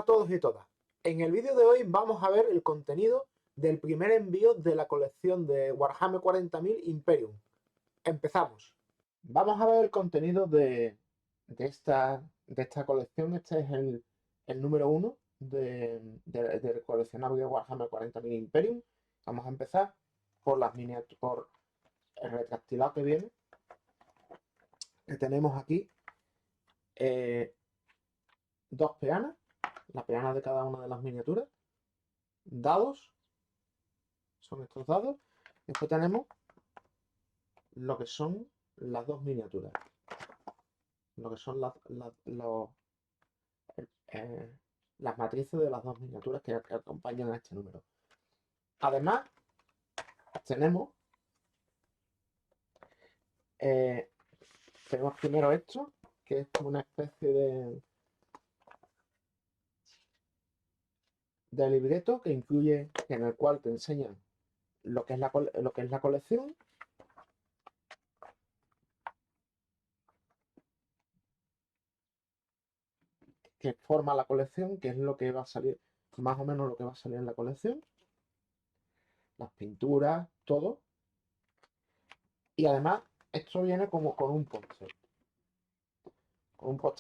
a todos y todas. En el vídeo de hoy vamos a ver el contenido del primer envío de la colección de Warhammer 40.000 Imperium. Empezamos. Vamos a ver el contenido de esta colección. Este es el número 1 del coleccionable de Warhammer 40.000 Imperium. Vamos a empezar por las miniaturas, por el retractilado que viene. Que tenemos aquí dos peanas, la peana de cada una de las miniaturas, dados, son estos dados. Después tenemos lo que son las dos miniaturas, lo que son eh, las matrices de las dos miniaturas que acompañan a este número. Además, tenemos, eh, tenemos primero esto, que es como una especie de libreto que incluye, en el cual te enseñan lo que es la colección. Que forma la colección, que es lo que va a salir, más o menos lo que va a salir en la colección, las pinturas, todo. Y además, esto viene como con un póster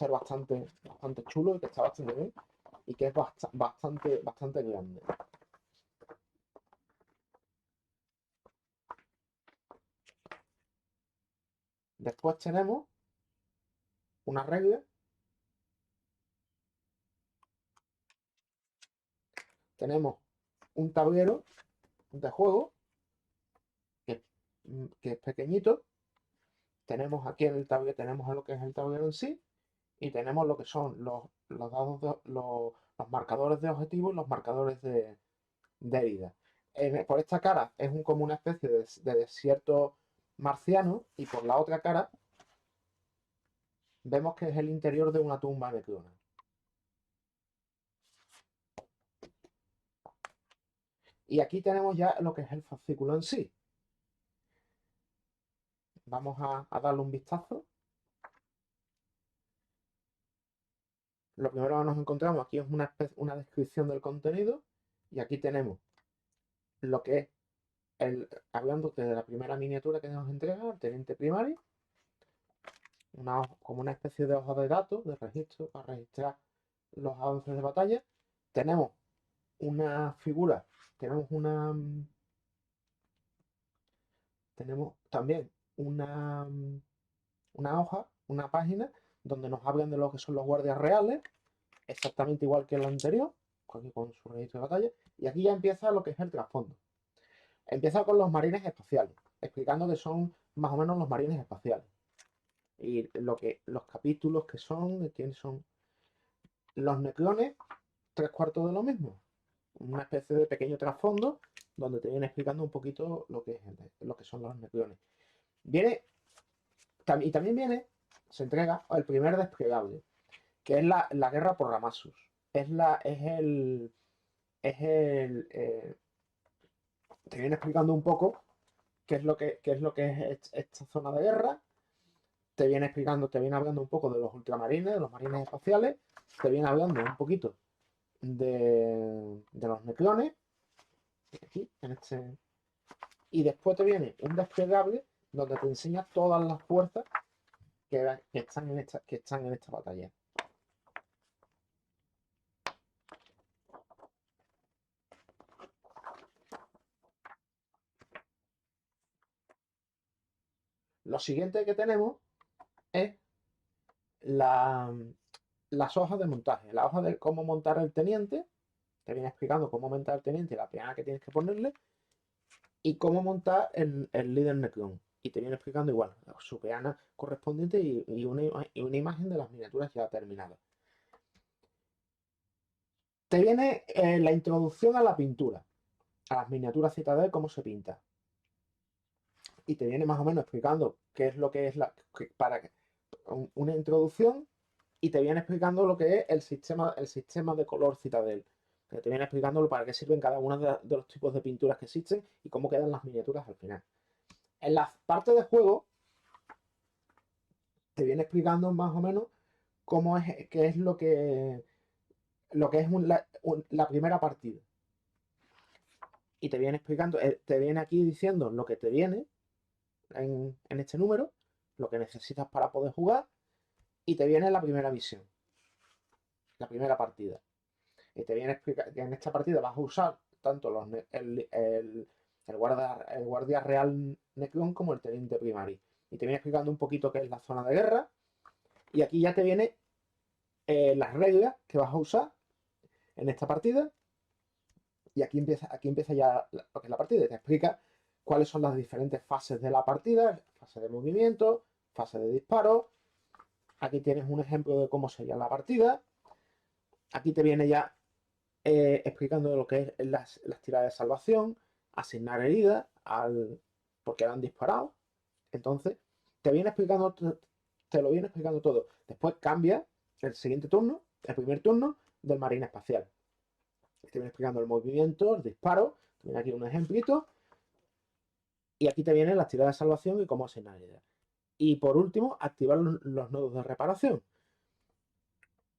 bastante chulo y que está bastante bien y que es bastante grande. Después tenemos una regla, tenemos un tablero de juego que, que es pequeñito. Tenemos aquí en el tablero, tenemos lo que es el tablero en sí y tenemos lo que son los dados, los marcadores de objetivos y los marcadores de herida. Por esta cara es como una especie de desierto marciano y por la otra cara vemos que es el interior de una tumba necrona. Y aquí tenemos ya lo que es el fascículo en sí. Vamos a darle un vistazo. Lo primero que nos encontramos aquí es una descripción del contenido y aquí tenemos lo que es hablando de la primera miniatura que nos entrega el teniente primario, como una especie de hoja de datos, de registro, para registrar los avances de batalla. Tenemos una figura, tenemos también una hoja, una página, donde nos hablan de lo que son los guardias reales, exactamente igual que el anterior, con su registro de batalla. Y aquí ya empieza lo que es el trasfondo. Empieza con los marines espaciales, explicando que son más o menos los marines espaciales. Y los capítulos que son, quiénes son. Los necrones, tres cuartos de lo mismo. Una especie de pequeño trasfondo donde te viene explicando un poquito lo que son los necrones. Viene, y también se entrega el primer desplegable, que es la guerra por Ramassus. Te viene explicando un poco qué es esta zona de guerra. Te viene hablando un poco de los ultramarines, de los marines espaciales. Te viene hablando un poquito de los necrones. Aquí, y después te viene un desplegable donde te enseña todas las fuerzas que están en esta batalla. Lo siguiente que tenemos es la, las hojas de montaje. La hoja de cómo montar el teniente. Te viene explicando cómo montar el teniente y la peana que tienes que ponerle. Y cómo montar el líder Necron. Y te viene explicando igual su peana correspondiente y una imagen de las miniaturas ya terminadas. Te viene la introducción a la pintura, a las miniaturas Citadel, cómo se pinta. Y te viene más o menos explicando qué es lo que es una introducción y te viene explicando lo que es el sistema de color Citadel. Que te viene explicando para qué sirven cada uno de los tipos de pinturas que existen y cómo quedan las miniaturas al final. En la parte de juego te viene explicando más o menos qué es lo que lo que es la primera partida. Y te viene explicando, te viene aquí diciendo lo que te viene en este número, lo que necesitas para poder jugar, y te viene la primera misión, la primera partida. Y te viene a explicar que en esta partida vas a usar tanto el guardia real Necron como el teniente primari. Y te viene explicando un poquito qué es la zona de guerra. Y aquí ya te viene las reglas que vas a usar en esta partida. Y aquí empieza ya lo que es la partida. Te explica cuáles son las diferentes fases de la partida, fase de movimiento, fase de disparo. Aquí tienes un ejemplo de cómo sería la partida. Aquí te viene ya explicando lo que es las tiradas de salvación, asignar heridas porque han disparado. Entonces, te lo viene explicando todo. Después cambia el siguiente turno, el primer turno del marine espacial. Te viene explicando el movimiento, el disparo. Te viene aquí un ejemplito. Y aquí te vienen las tiradas de salvación y cómo asignar heridas. Y por último, activar los nodos de reparación.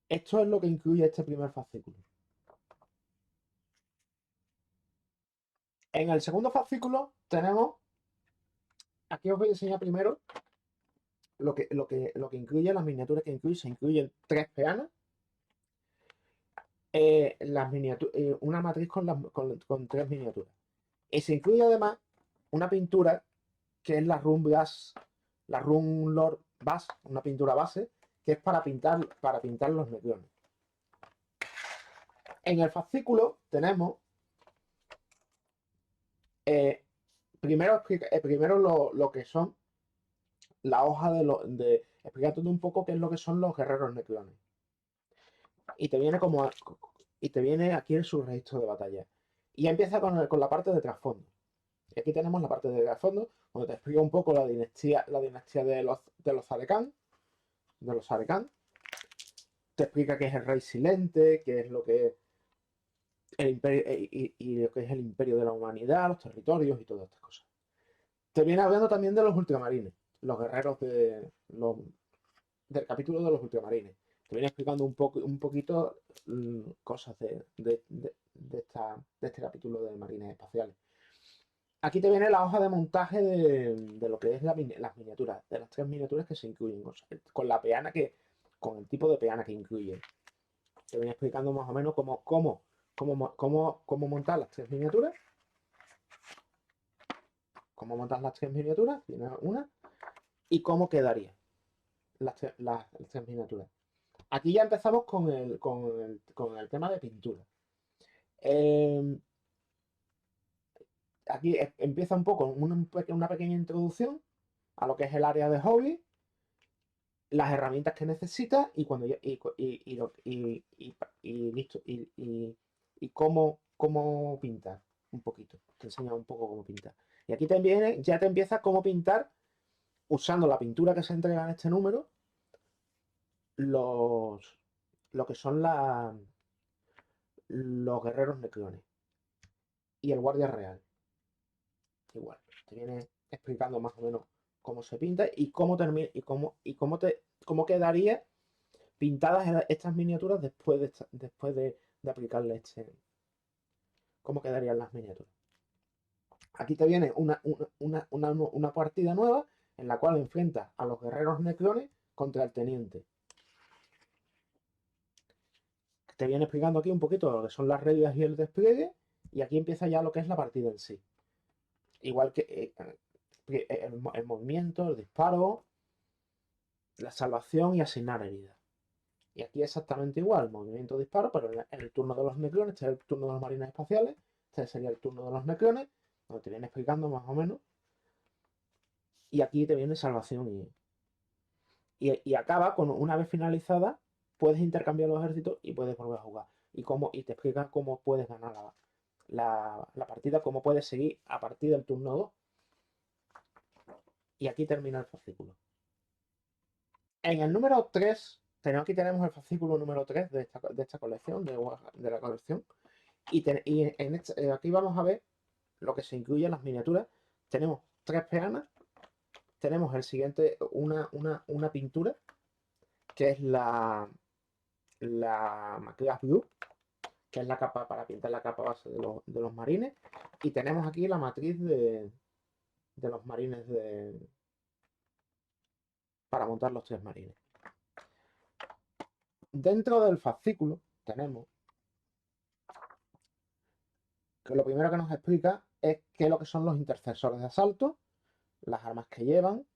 Esto es lo que incluye este primer fascículo. En el segundo fascículo tenemos, aquí os voy a enseñar primero lo que incluye las miniaturas que incluye. Se incluyen 3 peanas, una matriz con 3 miniaturas. Y se incluye además una pintura que es la Rune Lord Base, una pintura base, que es para pintar los necrones. En el fascículo tenemos primero lo que son la hoja de explicarte un poco qué es lo que son los guerreros necrones. Y te viene aquí el subregistro de batalla. Y ya empieza con la parte de trasfondo. Y aquí tenemos la parte de trasfondo, donde te explica un poco la dinastía de los Zarekan, Te explica qué es el rey silente, qué es lo que es el imperio y lo que es el imperio de la humanidad, los territorios y todas estas cosas. Te viene hablando también de los ultramarines, los guerreros del capítulo de los ultramarines. Te viene explicando un poquito cosas de este capítulo de marines espaciales. Aquí te viene la hoja de montaje de lo que es las miniaturas, de las 3 miniaturas que se incluyen, con la peana con el tipo de peana que incluye. Te viene explicando más o menos cómo montar las 3 miniaturas. Cómo montar las 3 miniaturas, tiene una, y cómo quedaría las 3 miniaturas. Aquí ya empezamos con el tema de pintura. Aquí empieza un poco una pequeña introducción a lo que es el área de hobby, las herramientas que necesitas y listo. Y cómo pintar un poquito. Te enseña un poco cómo pintar. Y aquí ya te empieza cómo pintar usando la pintura que se entrega en este número, lo que son los guerreros necrones y el guardia real. Igual, te viene explicando más o menos cómo se pinta y cómo termina cómo quedaría pintadas estas miniaturas después de aplicarle cómo quedarían las miniaturas. Aquí te viene una partida nueva en la cual enfrentas a los guerreros necrones contra el teniente. Te viene explicando aquí un poquito lo que son las reglas y el despliegue, y aquí empieza ya lo que es la partida en sí. Igual que el movimiento, el disparo, la salvación y asignar heridas. Y aquí exactamente igual, movimiento, disparo, pero en el turno de los necrones, este es el turno de los marines espaciales, este sería el turno de los necrones, donde te viene explicando más o menos. Y aquí te viene salvación y acaba con una vez finalizada, puedes intercambiar los ejércitos y puedes volver a jugar. Y te explica cómo puedes ganar la partida, cómo puedes seguir a partir del turno 2. Y aquí termina el fascículo. En el número 3, aquí tenemos el fascículo número 3 de esta colección, de la colección. Aquí vamos a ver lo que se incluye en las miniaturas. Tenemos 3 peanas. Tenemos el siguiente, una pintura, que es la Macleas Blue, que es la capa para pintar la capa base de los marines. Y tenemos aquí la matriz de los marines para montar los 3 marines. Dentro del fascículo tenemos que lo primero que nos explica es qué es lo que son los intercesores de asalto, las armas que llevan,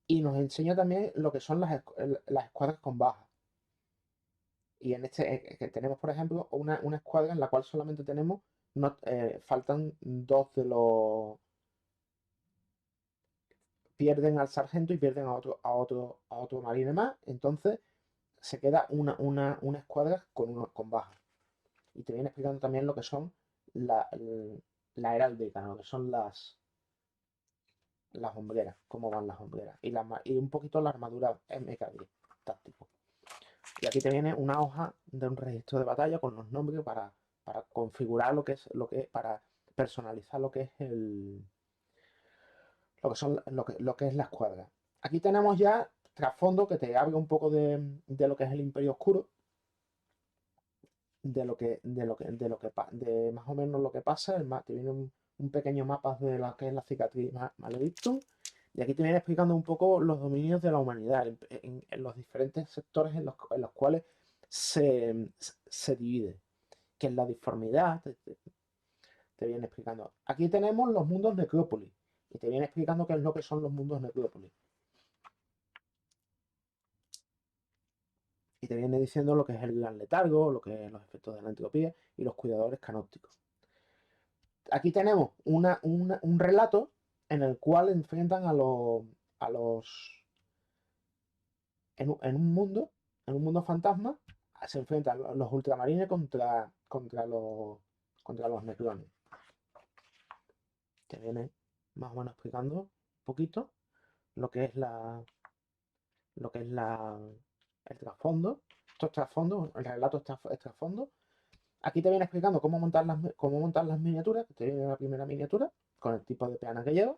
y nos enseña también lo que son las escuadras con bajas. Y en que tenemos, por ejemplo, una escuadra en la cual solamente tenemos, faltan 2 de los... Pierden al sargento y pierden a otro marine más, entonces se queda una escuadra con bajas. Y te viene explicando también lo que son la heráldica, lo que son las hombreras, cómo van las hombreras. Y un poquito la armadura MK10 táctico. Y aquí te viene una hoja de un registro de batalla con los nombres para configurar lo que es para personalizar lo que es lo que es la escuadra. Aquí tenemos ya trasfondo que te abre un poco de lo que es el Imperio Oscuro, de más o menos lo que pasa. Te viene un pequeño mapa de lo que es la cicatriz Maledictum. Y aquí te viene explicando un poco los dominios de la humanidad en los diferentes sectores en los cuales se divide. Que es la disformidad, te viene explicando. Aquí tenemos los mundos necrópolis. Y te viene explicando qué es lo que son los mundos necrópolis. Y te viene diciendo lo que es el gran letargo, lo que es los efectos de la entropía y los cuidadores canópticos. Aquí tenemos un relato en el cual enfrentan a los... En un mundo fantasma, se enfrentan los ultramarines contra los necrones. Te viene más o menos explicando un poquito lo que es el trasfondo. Estos trasfondos, el relato es trasfondo. Aquí te viene explicando cómo montar las miniaturas. Te viene la primera miniatura con el tipo de peana que lleva.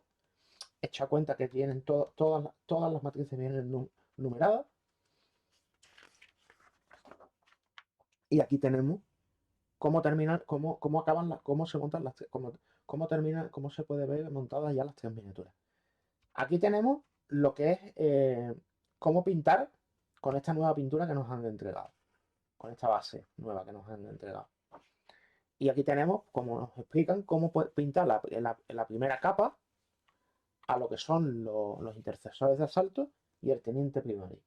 Echa cuenta que tienen todas las matrices vienen numeradas. Y aquí tenemos cómo terminan, cómo acaban cómo se montan las cómo se puede ver montadas ya las 3 miniaturas. Aquí tenemos lo que es cómo pintar con esta nueva pintura que nos han entregado, con esta base nueva que nos han entregado. Y aquí tenemos, como nos explican, cómo pintar la primera capa a lo que son los intercesores de asalto y el teniente primario.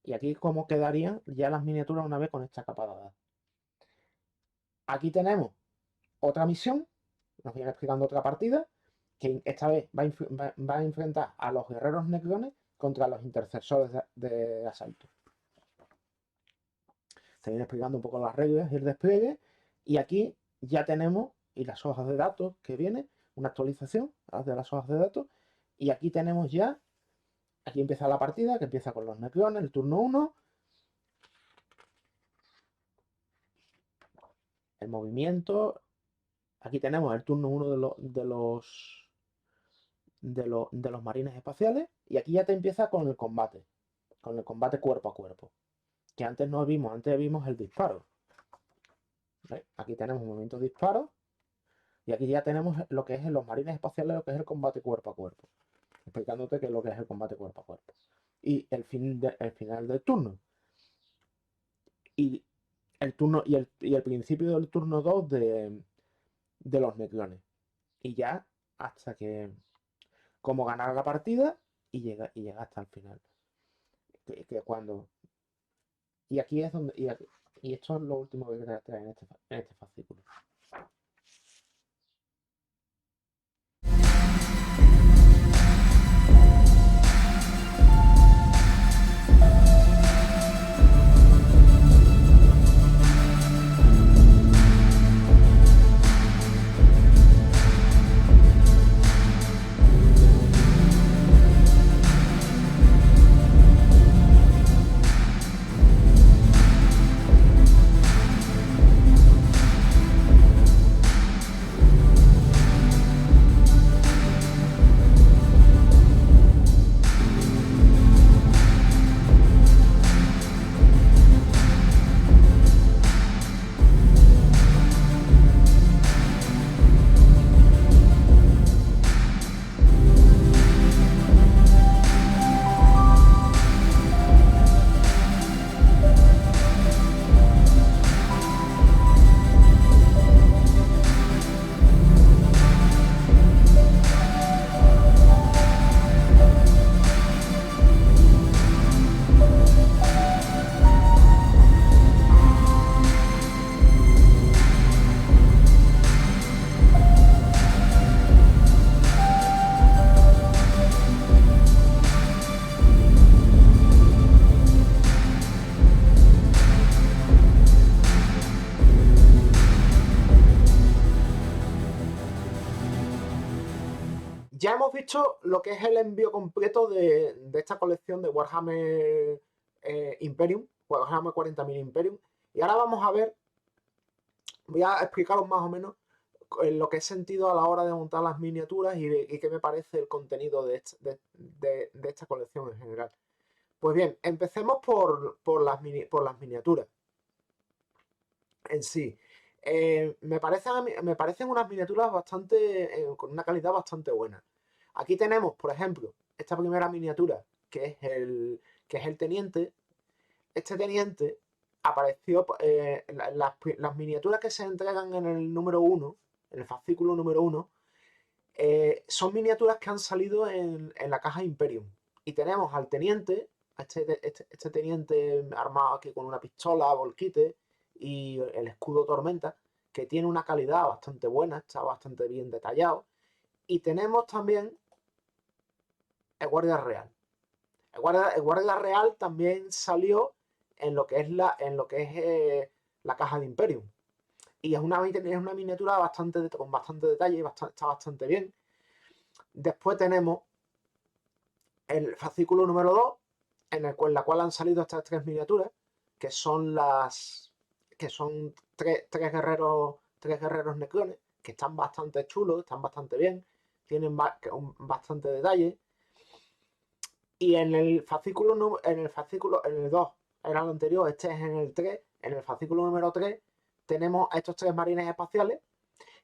Y aquí cómo quedarían ya las miniaturas una vez con esta capa dada. Aquí tenemos otra misión, nos viene explicando otra partida, que esta vez va a enfrentar a los guerreros necrones contra los intercesores de asalto. Se viene explicando un poco las reglas y el despliegue. Y aquí ya tenemos, y las hojas de datos que viene, una actualización de las hojas de datos. Y aquí tenemos ya, aquí empieza la partida, que empieza con los necrones, el turno 1. El movimiento. Aquí tenemos el turno 1 de los marines espaciales. Y aquí ya te empieza con el combate cuerpo a cuerpo. Que antes no vimos, antes vimos el disparo. ¿Ves? Aquí tenemos movimiento de disparo. Y aquí ya tenemos lo que es en los marines espaciales, lo que es el combate cuerpo a cuerpo. Explicándote qué es lo que es el combate cuerpo a cuerpo. Y el final del turno. Y el principio del turno 2 de los necrones. Y ya hasta que como ganar la partida y llega hasta el final. Que cuando... Y aquí es donde... Y esto es lo último que voy a traer en este fascículo. Ya hemos visto lo que es el envío completo de esta colección de Warhammer Imperium, Warhammer 40.000 Imperium. Y ahora vamos a ver, voy a explicaros más o menos en lo que he sentido a la hora de montar las miniaturas y qué me parece el contenido de esta colección en general. Pues bien, empecemos por las miniaturas en sí. Me parecen unas miniaturas con una calidad bastante buena. Aquí tenemos, por ejemplo, esta primera miniatura, que es el teniente. Este teniente apareció, las miniaturas que se entregan en el número 1, en el fascículo número 1, son miniaturas que han salido en la caja Imperium. Y tenemos al teniente, este teniente armado aquí con una pistola, volquite y el escudo tormenta, que tiene una calidad bastante buena, está bastante bien detallado. Y tenemos también el guardia real. El guardia real también salió en lo que es la caja de Imperium. Y es una miniatura con bastante detalle, está bastante bien. Después tenemos el fascículo número 2, en la cual han salido estas tres miniaturas, que son tres guerreros necrones, que están bastante chulos, están bastante bien, tienen bastante detalle. Y en el fascículo, en el 2 era el anterior, este es en el 3, en el fascículo número 3, tenemos a estos tres marines espaciales,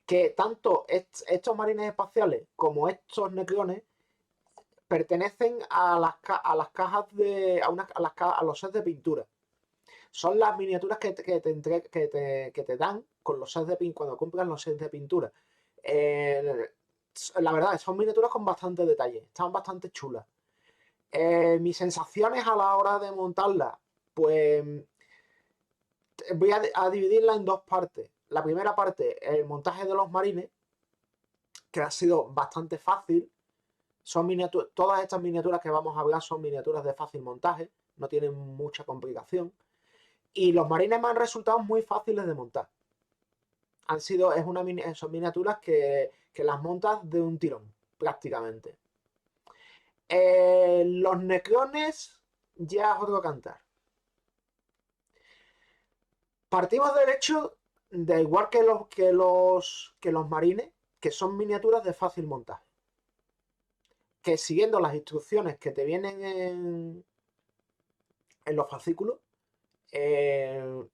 que tanto estos marines espaciales como estos necrones pertenecen a las cajas a los sets de pintura. Son las miniaturas que te dan con los sets de pintura, cuando compras los sets de pintura. La verdad, son miniaturas con bastante detalle, están bastante chulas. Mis sensaciones a la hora de montarla, pues voy a dividirla en dos partes. La primera parte, el montaje de los marines, que ha sido bastante fácil. Todas estas miniaturas que vamos a hablar son miniaturas de fácil montaje, no tienen mucha complicación. Y los marines me han resultado muy fáciles de montar. Son miniaturas que las montas de un tirón, prácticamente. Los necrones ya es otro cantar. Partimos del hecho de igual que los marines, que son miniaturas de fácil montaje. Que siguiendo las instrucciones que te vienen en los fascículos,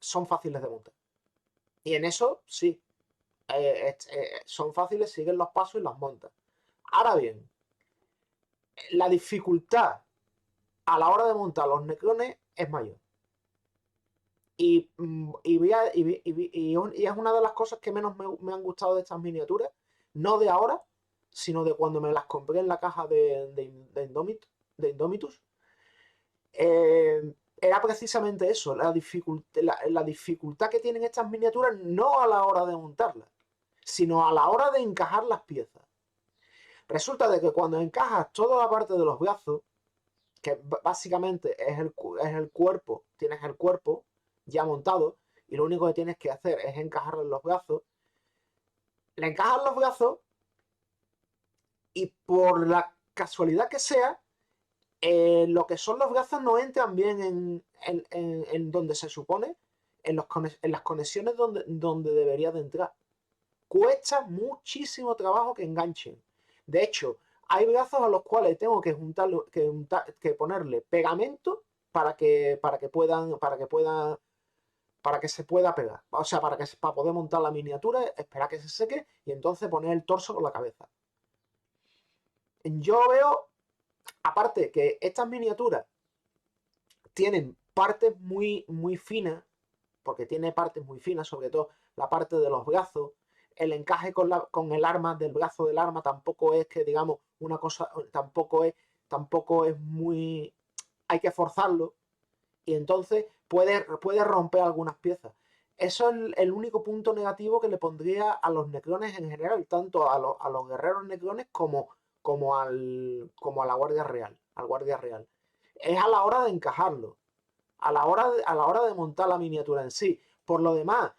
son fáciles de montar. Y en eso, sí, son fáciles, siguen los pasos y las montas. Ahora bien, la dificultad a la hora de montar los necrones es mayor. Y es una de las cosas que menos me han gustado de estas miniaturas, no de ahora, sino de cuando me las compré en la caja de Indomitus. Era precisamente eso, la dificultad que tienen estas miniaturas no a la hora de montarlas, sino a la hora de encajar las piezas. Resulta de que cuando encajas toda la parte de los brazos, que básicamente es el cuerpo, tienes el cuerpo ya montado y lo único que tienes que hacer es encajarle los brazos, le encajas los brazos y por la casualidad que sea, lo que son los brazos no entran bien en donde se supone, en las conexiones donde debería de entrar. Cuesta muchísimo trabajo que enganchen. De hecho, hay brazos a los cuales tengo que ponerle pegamento para que se pueda pegar. O sea, para poder montar la miniatura, esperar que se seque y entonces poner el torso con la cabeza. Yo veo, aparte que estas miniaturas tienen partes muy, muy finas, porque tiene partes muy finas, sobre todo la parte de los brazos, el encaje con el arma, del brazo del arma, tampoco es que, digamos, una cosa, tampoco es muy, hay que forzarlo, y entonces puede romper algunas piezas. Eso es el único punto negativo que le pondría a los necrones en general, tanto a los guerreros necrones como a la guardia real, al guardia real. Es a la hora de encajarlo, a la hora de montar la miniatura en sí. Por lo demás,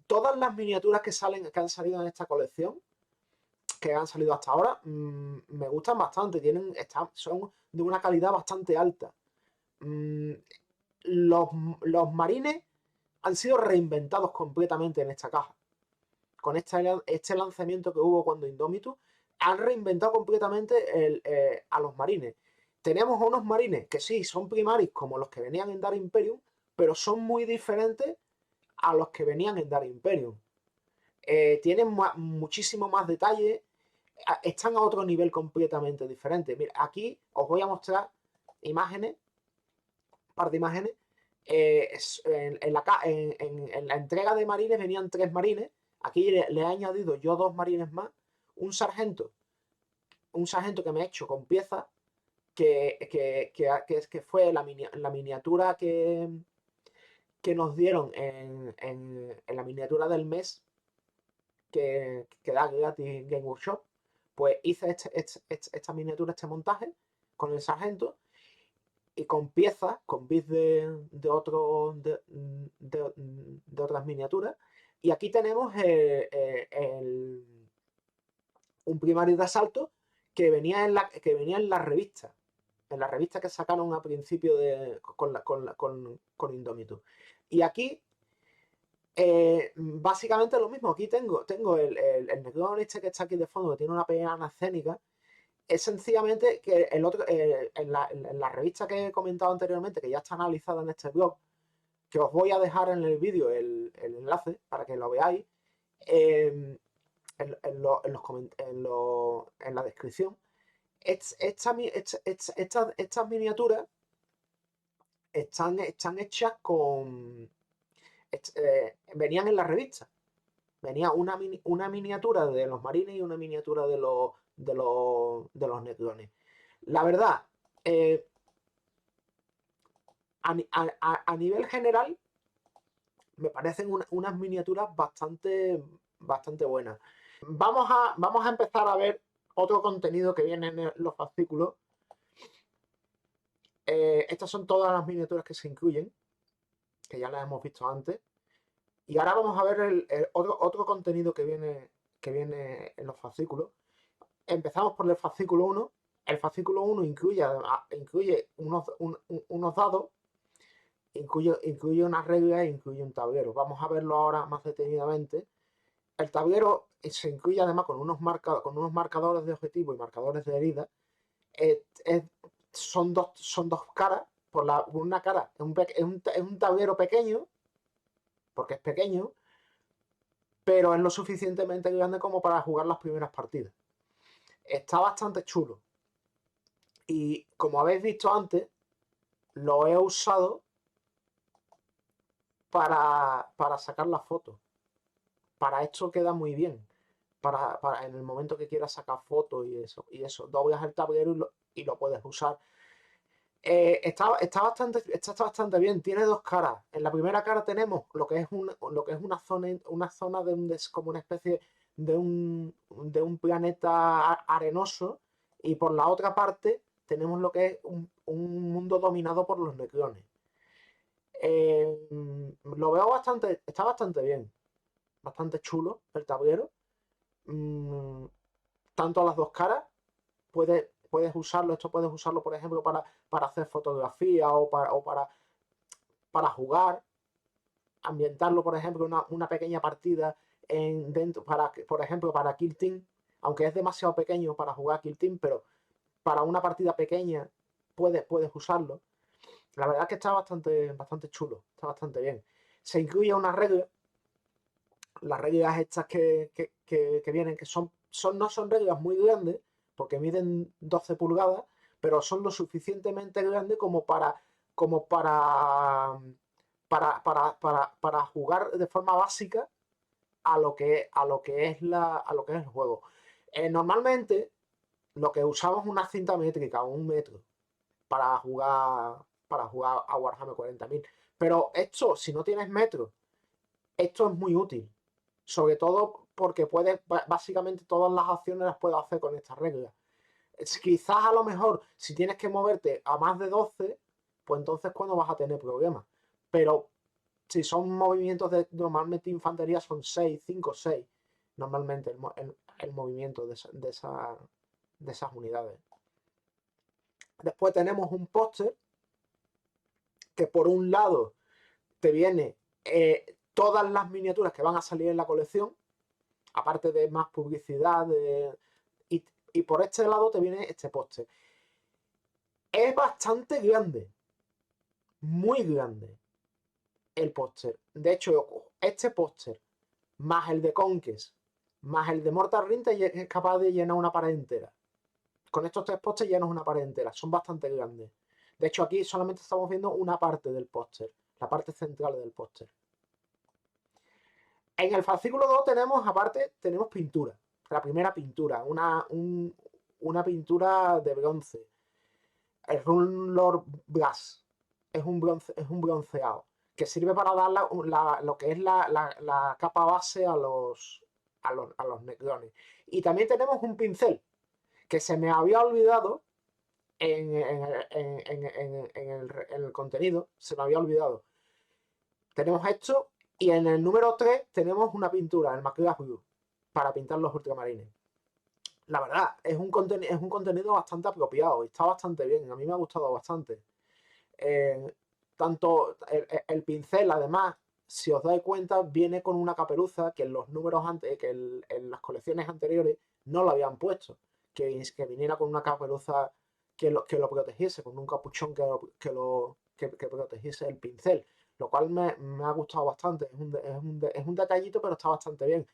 todas las miniaturas que han salido en esta colección que han salido hasta ahora me gustan bastante, son de una calidad bastante alta. Mm, los, los marines han sido reinventados completamente en esta caja. Con este lanzamiento que hubo cuando Indomitus, han reinventado completamente a los marines. Tenemos unos marines que sí, son primaris como los que venían en Dark Imperium, pero son muy diferentes a los que venían en Dark Imperium. Tienen muchísimo más detalle, están a otro nivel completamente diferente. Mira, aquí os voy a mostrar imágenes, un par de imágenes. En la entrega de marines venían 3 marines. Aquí le he añadido yo 2 marines más. Un sargento que me he hecho con piezas, que fue la miniatura que nos dieron en la miniatura del mes que da gratis Game Workshop. Pues hice esta miniatura, este montaje con el sargento y con piezas, con bits de otras miniaturas. Y aquí tenemos un primario de asalto que venía en la revista. En la revista que sacaron a principio con Indomitus. Y aquí, básicamente lo mismo. Aquí tengo el Necron este que está aquí de fondo, que tiene una peana escénica. Es sencillamente que en la revista que he comentado anteriormente, que ya está analizada en este blog, que os voy a dejar en el vídeo el enlace para que lo veáis, en la descripción. Estas miniaturas están hechas venían en la revista. Venía una miniatura de los marines y una miniatura de los necrones. La verdad, a nivel general, me parecen unas miniaturas bastante buenas. Vamos a empezar a ver otro contenido que viene en los fascículos. Estas son todas las miniaturas que se incluyen, que ya las hemos visto antes. Y ahora vamos a ver otro contenido que viene en los fascículos. Empezamos por el fascículo 1. El fascículo 1 incluye unos dados, incluye unas reglas e incluye un tablero. Vamos a verlo ahora más detenidamente. El tablero se incluye además con unos marcadores de objetivo y marcadores de herida. Son dos caras. Por una cara es un tablero pequeño, porque es pequeño, pero es lo suficientemente grande como para jugar las primeras partidas. Está bastante chulo. Y como habéis visto antes, lo he usado para sacar la foto. Para esto queda muy bien. Para en el momento que quieras sacar fotos y eso. Doblas el tablero y lo puedes usar. Está bastante bien. Tiene 2 caras. En la primera cara tenemos lo que es una zona como una especie de un planeta arenoso, y por la otra parte tenemos lo que es un mundo dominado por los necrones. Lo veo está bastante bien, bastante chulo el tablero. Tanto a las 2 caras puedes usarlo. Esto puedes usarlo, por ejemplo, para hacer fotografía o para jugar, ambientarlo, por ejemplo, una pequeña partida por ejemplo, para Kill Team, aunque es demasiado pequeño para jugar Kill Team, pero para una partida pequeña puedes usarlo. La verdad es que está bastante chulo, está bastante bien. Se incluye una regla. Las reglas estas que vienen, que no son reglas muy grandes, porque miden 12 pulgadas, pero son lo suficientemente grandes como para jugar de forma básica a lo que es el juego. Normalmente lo que usamos es una cinta métrica o 1 metro para jugar a Warhammer 40.000. Pero esto, si no tienes metro, esto es muy útil. Sobre todo porque básicamente todas las acciones las puedes hacer con estas reglas. Quizás a lo mejor si tienes que moverte a más de 12, pues entonces cuando vas a tener problemas. Pero si son movimientos normalmente infantería son 6, 5, 6. Normalmente el movimiento de esas unidades. Después tenemos un póster que por un lado te viene todas las miniaturas que van a salir en la colección, aparte de más publicidad, y por este lado te viene este póster. Es bastante grande, muy grande el póster. De hecho, este póster, más el de Conquest, más el de Mortal Ring, es capaz de llenar una pared entera. Con estos 3 pósters llenas una pared entera, son bastante grandes. De hecho, aquí solamente estamos viendo una parte del póster, la parte central del póster. En el fascículo 2 tenemos, aparte, tenemos pintura. La primera pintura, una pintura de bronce. El Runelord Brass. Es un bronceado que sirve para dar lo que es la capa base a los necrones. Y también tenemos un pincel que se me había olvidado en el contenido, se me había olvidado. Tenemos esto y en el número 3 tenemos una pintura, el Macraff Blue, para pintar los ultramarines. La verdad, es un contenido bastante apropiado y está bastante bien. A mí me ha gustado bastante. Tanto el pincel, además, si os dais cuenta, viene con una caperuza que en los números antes, que en las colecciones anteriores no lo habían puesto. Que viniera con una caperuza que lo protegiese, con un capuchón que protegiese el pincel. Lo cual me ha gustado bastante. Es un detallito, pero está bastante bien.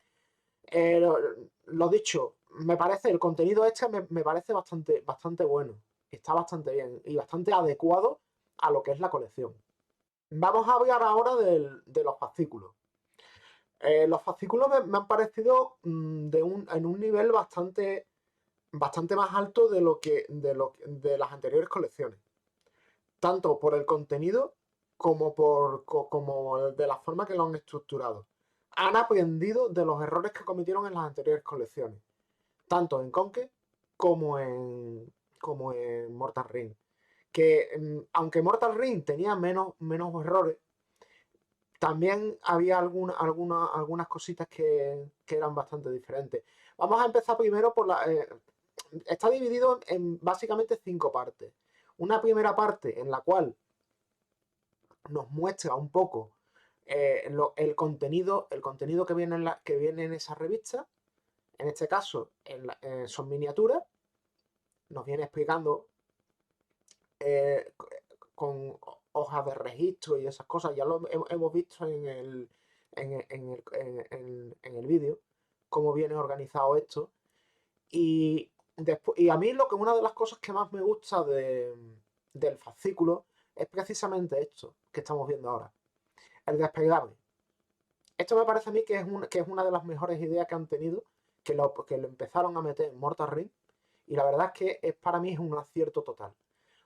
Lo dicho, me parece, el contenido este me parece bastante bueno. Está bastante bien y bastante adecuado a lo que es la colección. Vamos a hablar ahora de los fascículos. Los fascículos me han parecido en un nivel bastante más alto de las anteriores colecciones. Tanto por el contenido como de la forma que lo han estructurado. Han aprendido de los errores que cometieron en las anteriores colecciones, tanto en Conquest como en Mortal Ring. Que aunque Mortal Ring tenía menos errores, también había algunas cositas que eran bastante diferentes. Vamos a empezar primero por está dividido en básicamente 5 partes. Una primera parte en la cual nos muestra un poco el contenido que viene en esa revista. En este caso son miniaturas. Nos viene explicando con hojas de registro y esas cosas. Ya lo hemos visto en el vídeo, cómo viene organizado esto. Y a mí una de las cosas que más me gusta del fascículo es precisamente esto que estamos viendo ahora. El desplegable. Esto me parece a mí que es una de las mejores ideas que han tenido, que lo empezaron a meter en Mortal Ring, y la verdad es que para mí es un acierto total.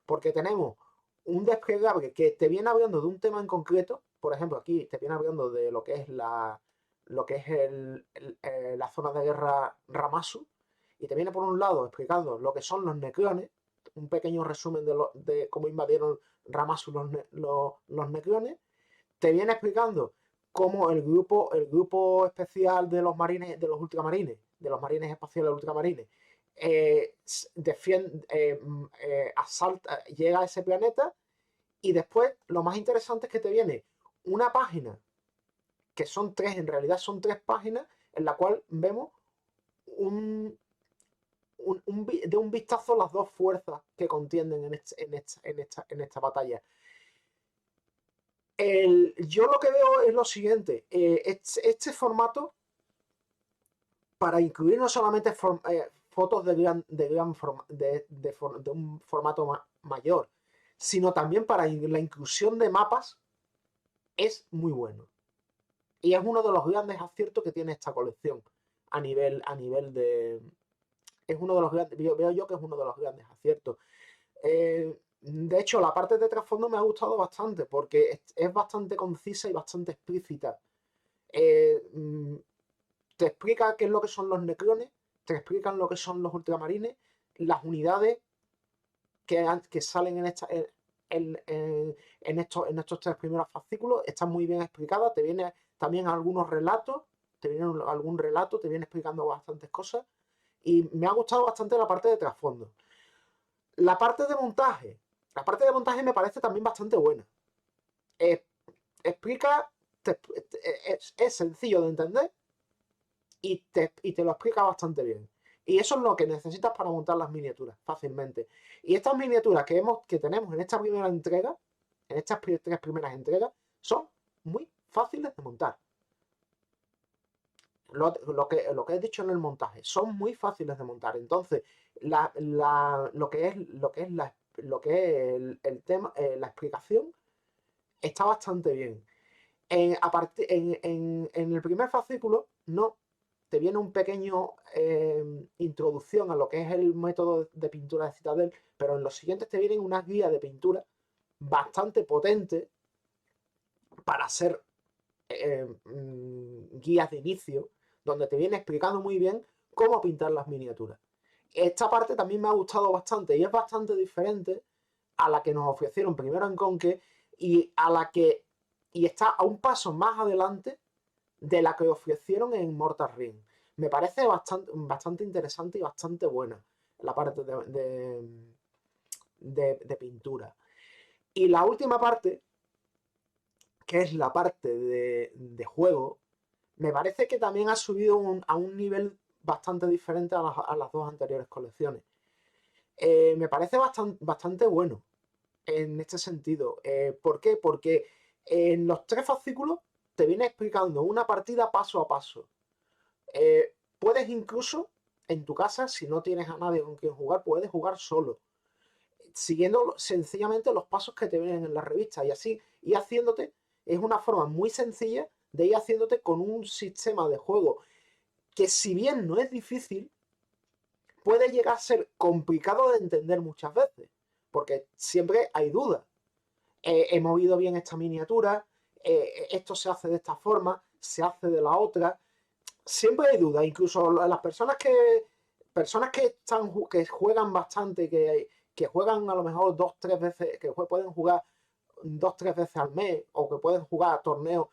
Porque tenemos un desplegable que te viene hablando de un tema en concreto. Por ejemplo, aquí te viene hablando de lo que es la zona de guerra Ramasu, y te viene por un lado explicando lo que son los necrones, un pequeño resumen de cómo invadieron Ramasu los necrones. Te viene explicando cómo el grupo especial de los marines, de los ultramarines, de los marines espaciales ultramarines, asalta, llega a ese planeta, y después lo más interesante es que te viene una página, que son 3, en realidad son 3 páginas, en la cual vemos de un vistazo las 2 fuerzas que contienden en esta batalla. Yo lo que veo es lo siguiente, este formato, para incluir no solamente fotos de un formato mayor, sino también para la inclusión de mapas, es muy bueno. Y es uno de los grandes aciertos que tiene esta colección a nivel de... Es uno de los grandes, veo yo que es uno de los grandes aciertos. De hecho, la parte de trasfondo me ha gustado bastante porque es bastante concisa y bastante explícita. Te explica qué es lo que son los necrones, te explican lo que son los ultramarines, las unidades que salen en estos 3 primeros fascículos están muy bien explicadas. Te vienen también algunos relatos te viene algún relato, te viene explicando bastantes cosas y me ha gustado bastante la parte de trasfondo. La parte de montaje me parece también bastante buena. Explica, es sencillo de entender y te lo explica bastante bien. Y eso es lo que necesitas para montar las miniaturas fácilmente. Y estas miniaturas que tenemos en esta primera entrega, en estas tres primeras entregas, son muy fáciles de montar. Lo que he dicho en el montaje, son muy fáciles de montar. Entonces, lo que es el tema, la explicación está bastante bien. En el primer fascículo no te viene un pequeño introducción a lo que es el método de pintura de Citadel, pero en los siguientes te vienen unas guías de pintura bastante potentes para ser guías de inicio, donde te viene explicando muy bien cómo pintar las miniaturas. Esta parte también me ha gustado bastante y es bastante diferente a la que nos ofrecieron primero en Conque y está a un paso más adelante de la que ofrecieron en Mortal Ring. Me parece bastante interesante y bastante buena la parte de pintura. Y la última parte, que es la parte de juego, me parece que también ha subido a un nivel bastante diferente a las dos anteriores colecciones. Me parece bastante bueno en este sentido. ¿Por qué? Porque en los tres fascículos te viene explicando una partida paso a paso. Puedes incluso en tu casa, si no tienes a nadie con quien jugar, puedes jugar solo, siguiendo sencillamente los pasos que te vienen en la revista y así, y haciéndote, es una forma muy sencilla de ir haciéndote con un sistema de juego que, si bien no es difícil, puede llegar a ser complicado de entender muchas veces, porque siempre hay dudas. He movido bien esta miniatura, esto se hace de esta forma, se hace de la otra. Siempre hay dudas, incluso las personas que juegan bastante, que juegan a lo mejor 2-3 veces, que pueden jugar 2-3 veces al mes, o que pueden jugar torneos,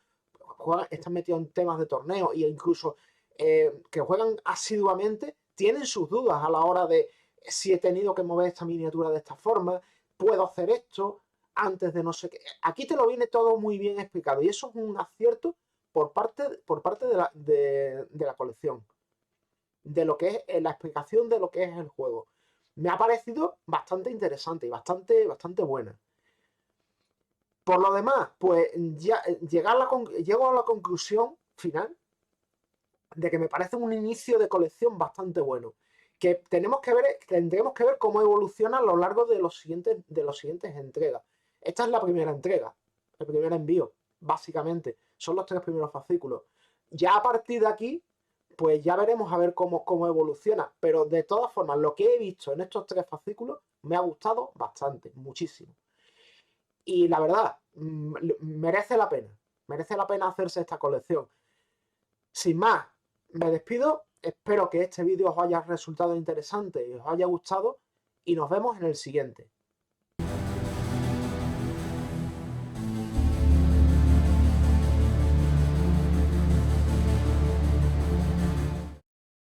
están metidos en temas de torneos, e incluso que juegan asiduamente, tienen sus dudas a la hora de si he tenido que mover esta miniatura de esta forma, puedo hacer esto antes de no sé qué. Aquí te lo viene todo muy bien explicado y eso es un acierto por parte de la colección, de lo que es la explicación de lo que es el juego. Me ha parecido bastante interesante y bastante buena. Por lo demás, pues ya llego a la conclusión final de que me parece un inicio de colección bastante bueno. Que tendremos que ver cómo evoluciona a lo largo de los siguientes entregas. Esta es la primera entrega, el primer envío, básicamente. Son los tres primeros fascículos. Ya a partir de aquí, pues ya veremos a ver cómo evoluciona. Pero de todas formas, lo que he visto en estos tres fascículos me ha gustado bastante, muchísimo. Y la verdad, merece la pena. Merece la pena hacerse esta colección. Sin más, me despido. Espero que este vídeo os haya resultado interesante y os haya gustado. Y nos vemos en el siguiente.